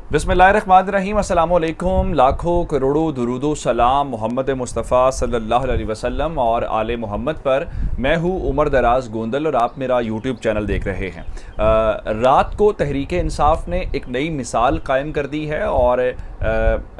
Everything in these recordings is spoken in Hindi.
बिस्मिल्लाहिर्रहमानिर्रहीम, अस्सलामुअलैकुम। लाखों करोड़ों दुरूदो सलाम मोहम्मद मुस्तफ़ा सल्लल्लाहु अलैहि वसल्लम और आले मोहम्मद पर। मैं हूँ उमर दराज गोंदल और आप मेरा यूट्यूब चैनल देख रहे हैं। रात को तहरीक इंसाफ ने एक नई मिसाल कायम कर दी है और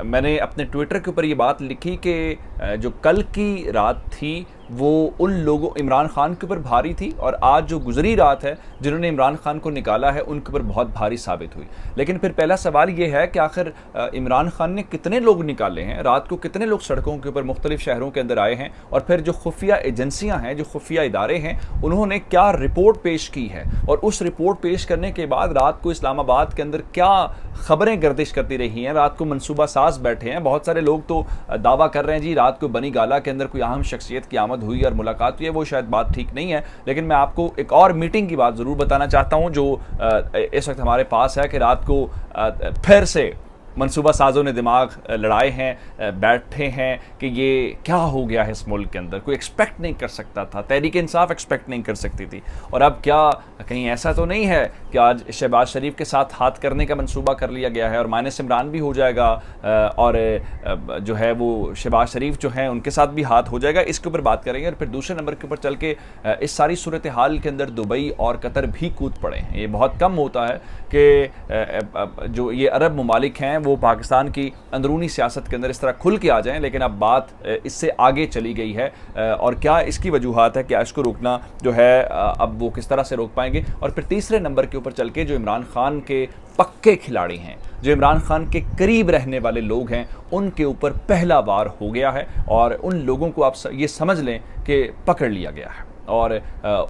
मैंने अपने ट्विटर के ऊपर ये बात लिखी कि जो कल की रात थी वो उन लोगों इमरान खान के ऊपर भारी थी और आज जो गुजरी रात है जिन्होंने इमरान खान को निकाला है उनके ऊपर बहुत भारी साबित हुई। लेकिन फिर पहला सवाल ये है कि आखिर इमरान खान ने कितने लोग निकाले हैं, रात को कितने लोग सड़कों के ऊपर मुख्तलिफ शहरों के अंदर आए हैं और फिर जो खुफिया एजेंसियाँ हैं, जो खुफिया इदारे हैं, उन्होंने क्या रिपोर्ट पेश की है और उस रिपोर्ट पेश करने के बाद रात को इस्लामाबाद के अंदर क्या खबरें गर्दिश करती रही हैं। रात को मनसूबा साज बैठे हैं, बहुत सारे लोग तो दावा कर रहे हैं जी रात को बनी गाला के अंदर कोई अहम शख्सियत की आमद हुई और मुलाकात हुई है। वो शायद बात ठीक नहीं है, लेकिन मैं आपको एक और मीटिंग की बात ज़रूर बताना चाहता हूं जो इस वक्त हमारे पास है कि रात को फिर से मनसूबा साजों ने दिमाग लड़ाए हैं, बैठे हैं कि ये क्या हो गया है इस मुल्क के अंदर। कोई एक्सपेक्ट नहीं कर सकता था, तहरीक इंसाफ एक्सपेक्ट नहीं कर सकती थी। और अब क्या कहीं ऐसा तो नहीं है कि आज शहबाज शरीफ के साथ हाथ करने का मनसूबा कर लिया गया है और माइनस इमरान भी हो जाएगा और जो है वो शहबाज शरीफ जो है उनके साथ भी हाथ हो जाएगा। इसके ऊपर बात करेंगे और फिर दूसरे नंबर के ऊपर चल के इस सारी सूरत हाल के अंदर दुबई और कतर भी कूद पड़े हैं। ये बहुत कम होता है कि जो ये अरब ममालिक हैं वो पाकिस्तान की अंदरूनी सियासत के अंदर इस तरह खुल के आ जाएं, लेकिन अब बात इससे आगे चली गई है और क्या इसकी वजूहात है, क्या इसको रोकना जो है अब वो किस तरह से रोक पाएंगे। और फिर तीसरे नंबर के ऊपर चल के जो इमरान खान के पक्के खिलाड़ी हैं, जो इमरान खान के करीब रहने वाले लोग हैं, उनके ऊपर पहला वार हो गया है और उन लोगों को आप ये समझ लें कि पकड़ लिया गया है और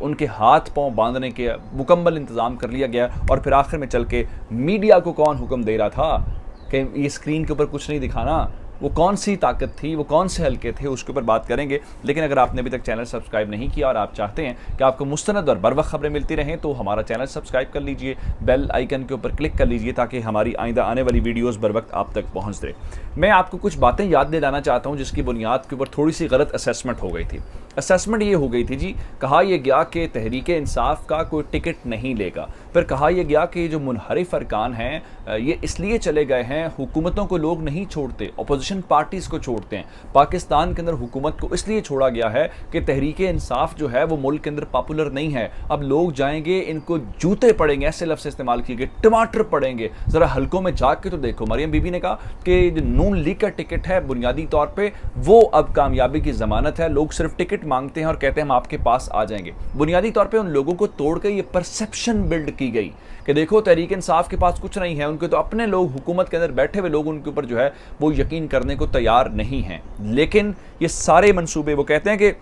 उनके हाथ पांव बांधने के मुकम्मल इंतज़ाम कर लिया गया। और फिर आखिर में चल के मीडिया को कौन हुक्म दे रहा था कि ये स्क्रीन के ऊपर कुछ नहीं दिखाना, वो कौन सी ताकत थी, वो कौन से हल्के थे, उसके ऊपर बात करेंगे। लेकिन अगर आपने अभी तक चैनल सब्सक्राइब नहीं किया और आप चाहते हैं कि आपको मुस्तनद और बर वक्त खबरें मिलती रहें तो हमारा चैनल सब्सक्राइब कर लीजिए, बेल आइकन के ऊपर क्लिक कर लीजिए ताकि हमारी आइंदा आने वाली वीडियोज़ बर वक्त आप तक पहुँच दे। मैं आपको कुछ बातें याद दिलाना चाहता हूँ जिसकी बुनियाद के ऊपर थोड़ी सी गलत असेसमेंट हो गई थी। असेसमेंट ये हो गई थी जी, कहा यह गया कि तहरीक इंसाफ का कोई टिकट नहीं लेगा। फिर कहा यह गया कि जो मुनहरिफ अरकान हैं ये इसलिए चले गए हैं, हुकूमतों को लोग नहीं छोड़ते, अपोजिशन पार्टीज़ को छोड़ते हैं। पाकिस्तान के अंदर हुकूमत को इसलिए छोड़ा गया है कि तहरीक इंसाफ जो है वो मुल्क के अंदर पॉपुलर नहीं है। अब लोग जाएंगे, इनको जूते पड़ेंगे, ऐसे लफ्ज़ इस्तेमाल किए गए, टमाटर पड़ेंगे। ज़रा हल्कों में जाके तो देखो। मरियम बीबी ने कहा कि जो नून लीग का टिकट है बुनियादी तौर पर वो अब कामयाबी की ज़मानत है। लोग सिर्फ टिकट मांगते हैं और कहते हैं हम आपके पास आ जाएंगे। बुनियादी तौर पे उन लोगों को तोड़ के ये परसेप्शन बिल्ड की गई कि देखो तहरीक इंसाफ के पास कुछ नहीं है, उनके तो अपने लोग हुकूमत के अंदर बैठे हुए लोग उनके ऊपर जो है वो यकीन करने को तैयार नहीं हैं। लेकिन ये सारे मंसूबे, वो कहते हैं कि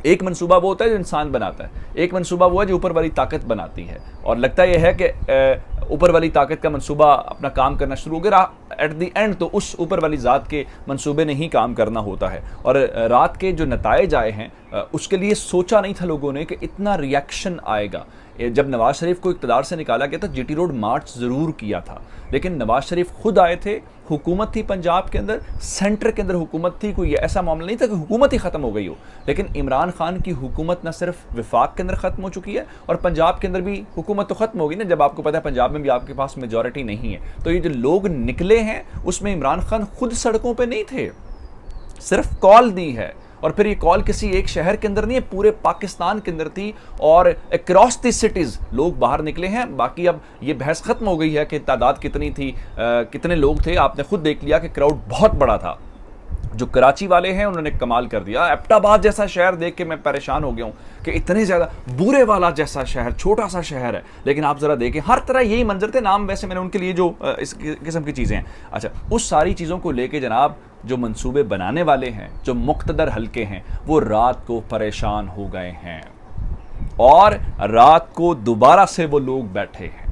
एक मंसूबा वो होता है जो इंसान बनाता है, एक मंसूबा वो है जो ऊपर वाली ताकत बनाती है। और लगता यह है कि ऊपर वाली ताकत का मंसूबा अपना काम करना शुरू हो गया, एट द एंड तो उस ऊपर वाली ज़ात के मंसूबे ने ही काम करना होता है। और रात के जो नताइज आए हैं उसके लिए सोचा नहीं था लोगों ने कि इतना रिएक्शन आएगा। जब नवाज शरीफ को इक़्तिदार से निकाला गया तो जीटी रोड मार्च ज़रूर किया था, लेकिन नवाज शरीफ खुद आए थे, हुकूमत थी पंजाब के अंदर, सेंटर के अंदर हुकूमत थी, कोई ऐसा मामला नहीं था कि हुकूमत ही ख़त्म हो गई हो। लेकिन इमरान खान की हुकूमत न सिर्फ विफाक के अंदर ख़त्म हो चुकी है और पंजाब के अंदर भी हुकूमत तो ख़त्म होगी ना, जब आपको पता है पंजाब में भी आपके पास मेजॉरिटी नहीं है। तो ये जो लोग निकले हैं उसमें इमरान खान खुद सड़कों पर नहीं थे, सिर्फ कॉल दी है। और फिर ये कॉल किसी एक शहर के अंदर नहीं है, पूरे पाकिस्तान के अंदर थी और अक्रॉस द सिटीज़ लोग बाहर निकले हैं। बाकी अब ये बहस ख़त्म हो गई है कि तादाद कितनी थी, कितने लोग थे। आपने खुद देख लिया कि क्राउड बहुत बड़ा था। जो कराची वाले हैं उन्होंने कमाल कर दिया। एबटाबाद जैसा शहर देख के मैं परेशान हो गया हूँ कि इतने ज़्यादा, बूरे वाला जैसा शहर, छोटा सा शहर है, लेकिन आप ज़रा देखें हर तरह यही मंजर थे। नाम वैसे मैंने उनके लिए जो इस किस्म की चीज़ें हैं, अच्छा उस सारी चीज़ों को लेके जनाब जो मंसूबे बनाने वाले हैं, जो मुक़्तदर हल्के हैं, वो रात को परेशान हो गए हैं और रात को दोबारा से वो लोग बैठे हैं।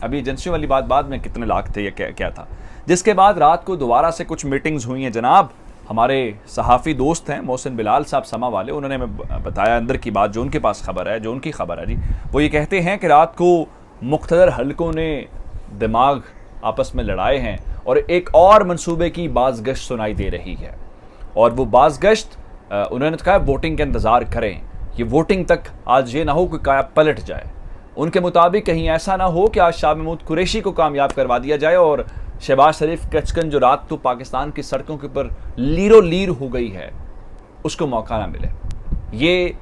अभी एजेंसियों वाली बात बाद में कितने लाख थे या क्या था, जिसके बाद रात को दोबारा से कुछ मीटिंग्स हुई हैं जनाब। हमारे सहाफ़ी दोस्त हैं मोहसिन बिलाल साहब समा वाले, उन्होंने हमें बताया अंदर की बात, जो उनके पास खबर है, जो उनकी खबर है जी, वो ये कहते हैं कि रात को मुक़्तदर हल्कों ने दिमाग आपस में लड़ाए हैं और एक और मंसूबे की बाज़गश्त सुनाई दे रही है। और वो बाज़गश्त उन्होंने कहा वोटिंग का इंतज़ार करें, ये वोटिंग तक आज ये ना हो कि काया पलट जाए। उनके मुताबिक कहीं ऐसा ना हो कि आज शाह महमूद कुरैशी को कामयाब करवा दिया जाए और शहबाज शरीफ कचकन जो रात तो पाकिस्तान की सड़कों के ऊपर लीरो लीर हो गई है, उसको मौका ना मिले। ये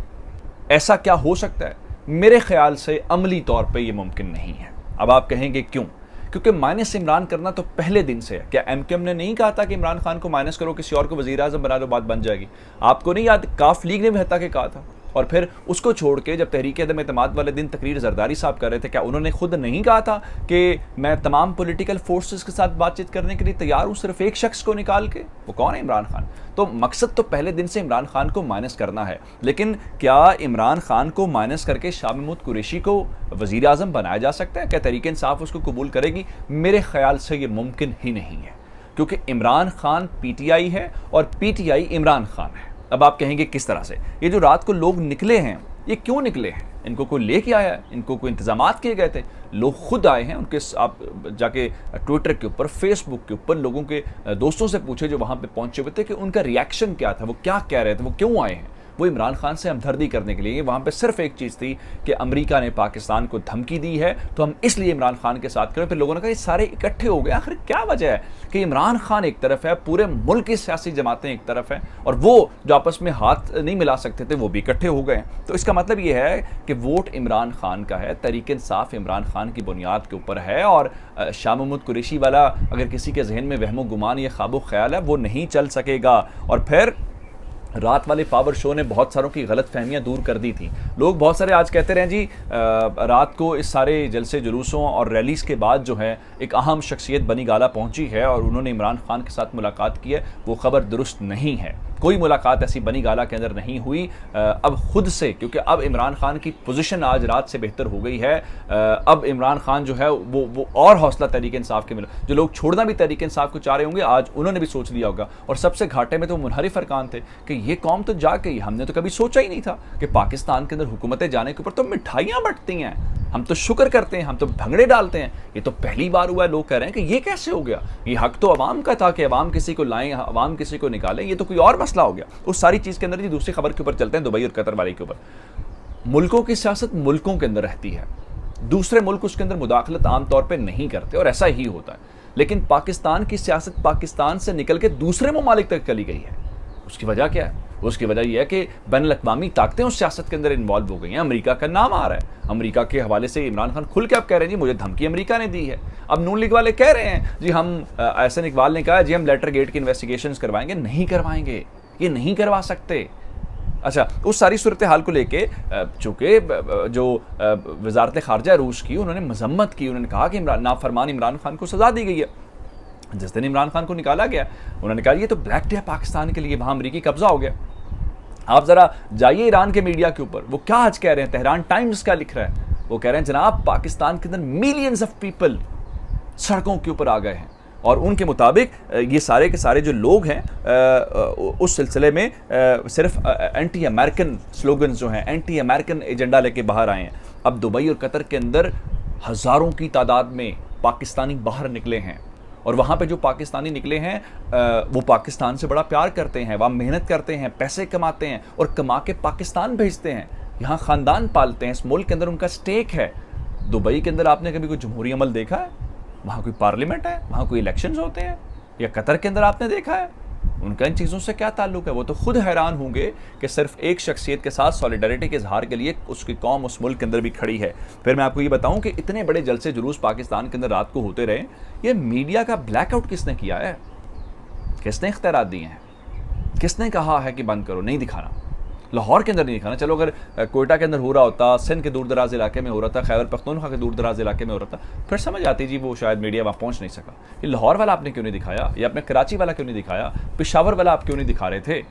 ऐसा क्या हो सकता है? मेरे ख्याल से अमली तौर पे ये मुमकिन नहीं है। अब आप कहेंगे क्यों? क्योंकि माइनस इमरान करना तो पहले दिन से है। क्या एमकेएम ने नहीं कहा था कि इमरान खान को माइनस करो, किसी और को वज़ीर आज़म बना लो, बात बन जाएगी? आपको नहीं याद काफ लीग ने भी हत्या के कहा था? और फिर उसको छोड़ के जब तहरीक अदम एतमाद वाले दिन तकरीर जरदारी साहब कर रहे थे, क्या उन्होंने खुद नहीं कहा था कि मैं तमाम पॉलिटिकल फोर्सेस के साथ बातचीत करने के लिए तैयार हूँ, सिर्फ एक शख्स को निकाल के? वो कौन है? इमरान खान। तो मकसद तो पहले दिन से इमरान खान को माइनस करना है, लेकिन क्या इमरान खान को माइनस करके शाह महमूद कुरैशी को वज़ीर आज़म बनाया जा सकता है? क्या तहरीक इंसाफ उसको कबूल करेगी? मेरे ख्याल से ये मुमकिन ही नहीं है, क्योंकि इमरान खान पीटीआई है और पीटीआई इमरान खान है। अब आप कहेंगे किस तरह से? ये जो रात को लोग निकले हैं, ये क्यों निकले हैं? इनको कोई लेके आया है? इनको कोई इंतजामात किए गए थे? लोग खुद आए हैं। उनके आप जाके ट्विटर के ऊपर, फेसबुक के ऊपर लोगों के दोस्तों से पूछे जो वहाँ पे पहुंचे हुए थे कि उनका रिएक्शन क्या था, वो क्या कह रहे थे, वो क्यों आए हैं? वो इमरान खान से हमदर्दी करने के लिए। वहाँ पे सिर्फ एक चीज़ थी कि अमेरिका ने पाकिस्तान को धमकी दी है तो हम इसलिए इमरान खान के साथ करें। फिर लोगों ने कहा ये सारे इकट्ठे हो गए। आखिर क्या वजह है कि इमरान खान एक तरफ है, पूरे मुल्क की सियासी जमातें एक तरफ हैं, और वो जो आपस में हाथ नहीं मिला सकते थे वो भी इकट्ठे हो गए। तो इसका मतलब ये है कि वोट इमरान खान का है, तहरीक इंसाफ इमरान खान की बुनियाद के ऊपर है, और शाह महमूद कुरैशी वाला अगर किसी के जहन में वहमो गुमान या ख्वाबो ख्याल है, वो नहीं चल सकेगा। और फिर रात वाले पावर शो ने बहुत सारों की गलत फहमियाँ दूर कर दी थी। लोग बहुत सारे आज कहते रहे जी रात को इस सारे जलसे जुलूसों और रैलीज़ के बाद जो है एक अहम शख्सियत बनी गाला पहुंची है और उन्होंने इमरान खान के साथ मुलाकात की है। वो खबर दुरुस्त नहीं है। कोई मुलाकात ऐसी बनी गाला के अंदर नहीं हुई। अब खुद से, क्योंकि अब इमरान खान की पोजीशन आज रात से बेहतर हो गई है। अब इमरान खान जो है वो और हौसला तहरीक इंसाफ के मिला। जो लोग छोड़ना भी तहरीक इंसाफ को चाह रहे होंगे, आज उन्होंने भी सोच लिया होगा। और सबसे घाटे में तो मुनहरिफ अरकान थे कि ये कौम तो जा गई, हमने तो कभी सोचा ही नहीं था कि पाकिस्तान के अंदर हुकूमतें जाने के ऊपर तो मिठाइयाँ बंटती हैं, हम तो शुक्र करते हैं, हम तो भंगड़े डालते हैं। ये तो पहली बार हुआ है। लोग कह रहे हैं कि ये कैसे हो गया? ये हक तो अवाम का था कि अवाम किसी को लाएं, अवाम किसी को निकालें, ये तो कोई और मसला हो गया। उस सारी चीज़ के अंदर जी दूसरी खबर के ऊपर चलते हैं, दुबई और कतर वाली के ऊपर। मुल्कों की सियासत मुल्कों के अंदर रहती है, दूसरे मुल्क उसके अंदर मुदाखलत आमतौर पर नहीं करते, और ऐसा ही होता है। लेकिन पाकिस्तान की सियासत पाकिस्तान से निकल के दूसरे ममालिक तक चली गई है। उसकी वजह क्या है? उसकी वजह यह है कि बैनुल-अक़वामी ताकतें उस सियासत के अंदर इन्वॉल्व हो गई हैं। अमेरिका का नाम आ रहा है। अमेरिका के हवाले से इमरान खान खुल के अब कह रहे हैं जी मुझे धमकी अमेरिका ने दी है। अब नून लीग वाले कह रहे हैं जी हम एहसन इकबाल ने कहा जी हम लेटर गेट की इन्वेस्टिगेशंस करवाएंगे। नहीं करवाएंगे, ये नहीं करवा सकते। अच्छा, उस सारी सूरत हाल को लेके चूँकि जो वजारत ख़ारजा रूस की, उन्होंने मजम्मत की। उन्होंने कहा कि नाफरमान इमरान खान को सज़ा दी गई है। जिस दिन इमरान खान को निकाला गया, उन्होंने कहा ये तो ब्लैक डे है पाकिस्तान के लिए, वहाँ अमरीकी कब्जा हो गया। आप ज़रा जाइए ईरान के मीडिया के ऊपर, वो क्या आज कह रहे हैं? तेहरान टाइम्स क्या लिख रहा है? वो कह रहे हैं जनाब पाकिस्तान के अंदर मिलियंस ऑफ पीपल सड़कों के ऊपर आ गए हैं, और उनके मुताबिक ये सारे के सारे जो लोग हैं उस सिलसिले में सिर्फ एंटी अमेरिकन स्लोगन्स जो हैं, एंटी अमेरिकन एजेंडा लेके बाहर आए हैं। अब दुबई और कतर के अंदर हज़ारों की तादाद में पाकिस्तानी बाहर निकले हैं, और वहाँ पे जो पाकिस्तानी निकले हैं वो पाकिस्तान से बड़ा प्यार करते हैं, वहाँ मेहनत करते हैं, पैसे कमाते हैं, और कमा के पाकिस्तान भेजते हैं, यहाँ ख़ानदान पालते हैं, इस मुल्क के अंदर उनका स्टेक है। दुबई के अंदर आपने कभी कोई जमहूरी अमल देखा है? वहाँ कोई पार्लियामेंट है? वहाँ कोई इलेक्शंस होते हैं? या कतर के अंदर आपने देखा है? उनका इन चीज़ों से क्या ताल्लुक़ है? वो तो खुद हैरान होंगे कि सिर्फ एक शख्सियत के साथ सॉलिडारिटी के इजहार के लिए उसकी कौम उस मुल्क के अंदर भी खड़ी है। फिर मैं आपको ये बताऊं कि इतने बड़े जलसे जुलूस पाकिस्तान के अंदर रात को होते रहे, ये मीडिया का ब्लैकआउट किसने किया है? किसने इख्तियारात दिए हैं? किसने कहा है कि बंद करो, नहीं दिखाना? लाहौर के अंदर नहीं दिखाना। चलो अगर कोयटा के अंदर हो रहा होता, सिंध के दूर दराज इलाके में हो रहा था, खैबर पख्तूनख्वा के दूर दराज इलाके में हो रहा था, फिर समझ आती जी वो शायद मीडिया वहाँ पहुँच नहीं सका। ये लाहौर वाला आपने क्यों नहीं दिखाया? या आपने कराची वाला क्यों नहीं दिखाया? पेशावर वाला आप क्यों नहीं दिखा रहे थे?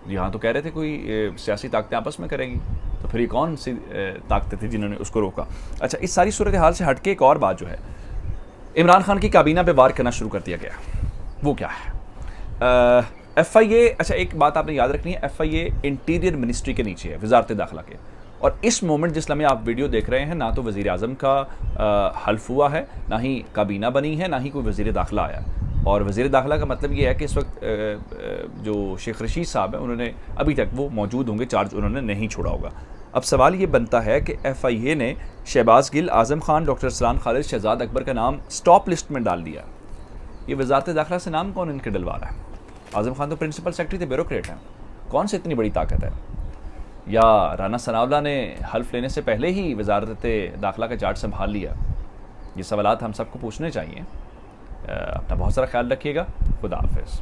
यहाँ तो कह रहे थे कोई सियासी ताकतें आपस में करेंगी, तो फिर ये कौन सी ताकतें थी जिन्होंने उसको रोका? अच्छा, इस सारी सूरत हाल से हटके एक और बात जो है, इमरान खान की काबीना पे वार करना शुरू कर दिया गया। वो क्या है? FIA, अच्छा एक बात आपने याद रखनी है, FIA इंटीरियर मिनिस्ट्री के नीचे है, वजारत दाखिला के। और इस मोमेंट जिस लम्हे आप वीडियो देख रहे हैं, ना तो वज़ीर आज़म का हल्फ हुआ है, ना ही काबीना बनी है, ना ही कोई वज़ीर दाखिला आया। और वज़ीर दाखिला का मतलब ये है कि इस वक्त जो शेख रशीद साहब हैं, उन्होंने अभी तक वो मौजूद होंगे, चार्ज उन्होंने नहीं छोड़ा होगा। अब सवाल ये बनता है कि FIA ने शहबाज गिल, आज़म खान, डॉक्टर अरसलान खालिद, शहजाद अकबर का नाम स्टॉप लिस्ट में डाल दिया। ये वजारत दाखिला से नाम कौन इनके डलवा रहा है? आज़म खान तो प्रिंसिपल सेक्रेटरी थे, ब्यूरोक्रेट हैं, कौन से इतनी बड़ी ताकत है? या राना सनाउल्लाह ने हल्फ लेने से पहले ही वजारत दाखिला का चार्ज संभाल लिया? ये सवालात हम सबको पूछने चाहिए। अपना बहुत सारा ख्याल रखिएगा। खुदा हाफिज़।